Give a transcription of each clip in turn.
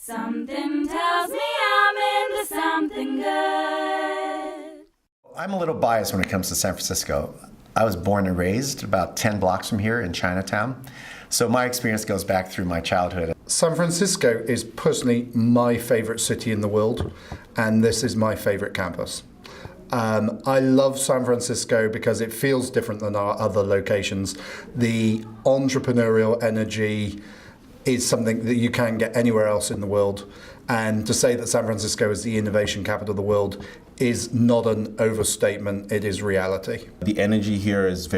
Something tells me I'm into something good. I'm a little biased when it comes to San Francisco. I was born and raised about 10 blocks from here in Chinatown, so my experience goes back through my childhood. San Francisco is personally my favorite city in the world, and this is my favorite campus. I love San Francisco because it feels different than our other locations. The entrepreneurial energy is something that you can't get anywhere else in the world. And to say that San Francisco is the innovation capital of the world is not an overstatement, it is reality. The energy here is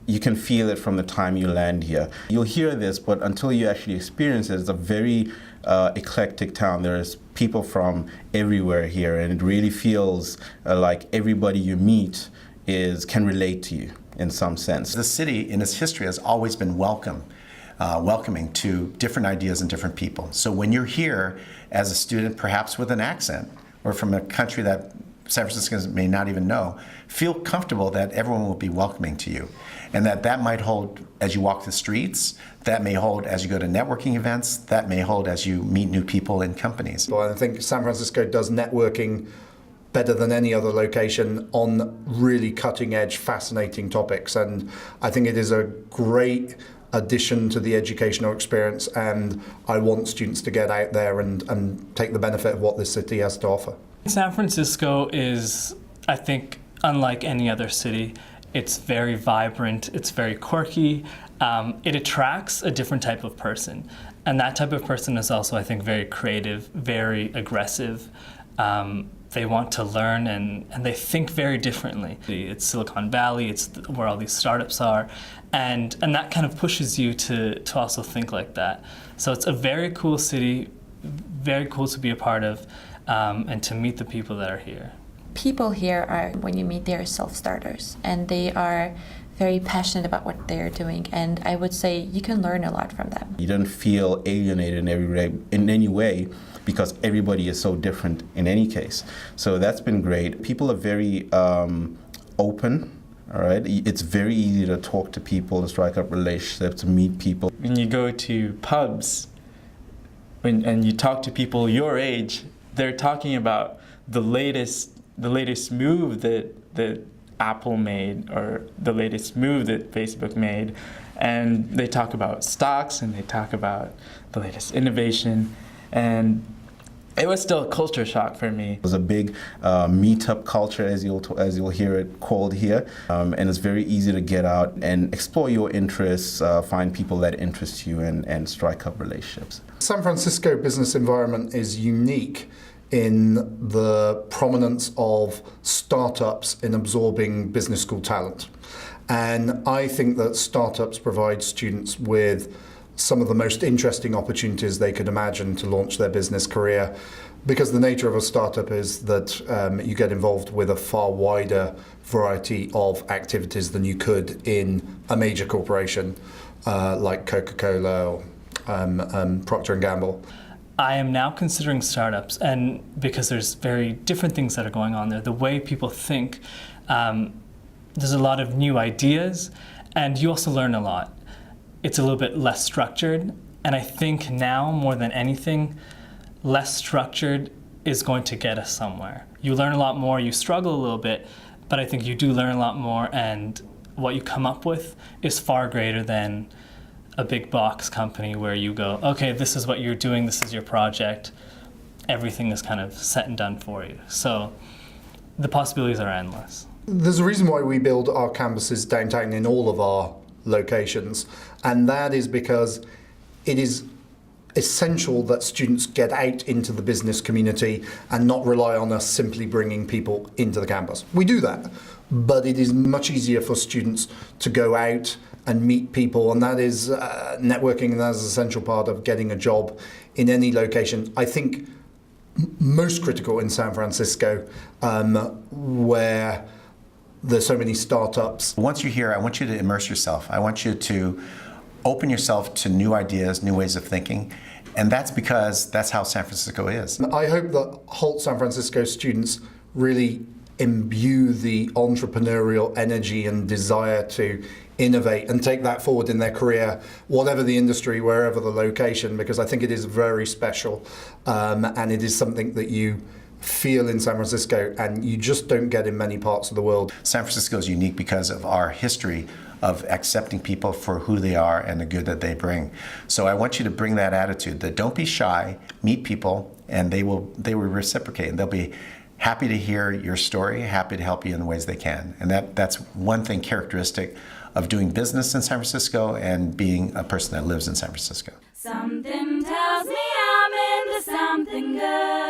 you can feel it from the time you land here. You'll hear this, but until you actually experience it, it's a very eclectic town. There's people from everywhere here, and it really feels like everybody you meet can relate to you in some sense. The city in its history has always been welcoming to different ideas and different people. So when you're here as a student, perhaps with an accent, or from a country that San Franciscans may not even know, feel comfortable that everyone will be welcoming to you. And that might hold as you walk the streets, that may hold as you go to networking events, that may hold as you meet new people in companies. Well, I think San Francisco does networking better than any other location on really cutting edge, fascinating topics. And I think it is a great addition to the educational experience, and I want students to get out there and take the benefit of what this city has to offer. San Francisco is, I think, unlike any other city. It's very vibrant, it's very quirky, it attracts a different type of person. And that type of person is also, I think, very creative, very aggressive. They want to learn and they think very differently. It's Silicon Valley, it's where all these startups are, and that kind of pushes you to also think like that. So it's a very cool city, very cool to be a part of, and to meet the people that are here. People here are, when you meet, they are self-starters, and they are very passionate about what they're doing, and I would say you can learn a lot from them. You don't feel alienated in any way because everybody is so different in any case. So that's been great. People are very open. All right, it's very easy to talk to people, to strike up relationships, to meet people. When you go to pubs and you talk to people your age, they're talking about the latest move that Apple made, or the latest move that Facebook made, and they talk about stocks and they talk about the latest innovation, and it was still a culture shock for me. There's a big meetup culture, as you'll hear it called here, and it's very easy to get out and explore your interests, find people that interest you, and strike up relationships. San Francisco business environment is unique in the prominence of startups in absorbing business school talent. And I think that startups provide students with some of the most interesting opportunities they could imagine to launch their business career, because the nature of a startup is that you get involved with a far wider variety of activities than you could in a major corporation like Coca-Cola or Procter & Gamble. I am now considering startups, and because there's very different things that are going on there, the way people think, there's a lot of new ideas, and you also learn a lot. It's a little bit less structured, and I think now, more than anything, less structured is going to get us somewhere. You learn a lot more, you struggle a little bit, but I think you do learn a lot more, and what you come up with is far greater than a big box company where you go, okay, this is what you're doing, this is your project, everything is kind of set and done for you. So the possibilities are endless. There's a reason why we build our campuses downtown in all of our locations, and that is because it is essential that students get out into the business community and not rely on us simply bringing people into the campus. We do that, but it is much easier for students to go out and meet people, and that is networking, and that is an essential part of getting a job in any location. I think most critical in San Francisco, where there's so many startups. Once you're here, I want you to immerse yourself. I want you to open yourself to new ideas, new ways of thinking, and that's because that's how San Francisco is. I hope that Holt San Francisco students really imbue the entrepreneurial energy and desire to innovate and take that forward in their career, whatever the industry, wherever the location, because I think it is very special, and it is something that you feel in San Francisco and you just don't get in many parts of the world. San Francisco is unique because of our history of accepting people for who they are and the good that they bring. So I want you to bring that attitude, that don't be shy, meet people, and they will reciprocate, and they'll be happy to hear your story, happy to help you in the ways they can. And that's one thing characteristic of doing business in San Francisco and being a person that lives in San Francisco. Something tells me I'm into something good.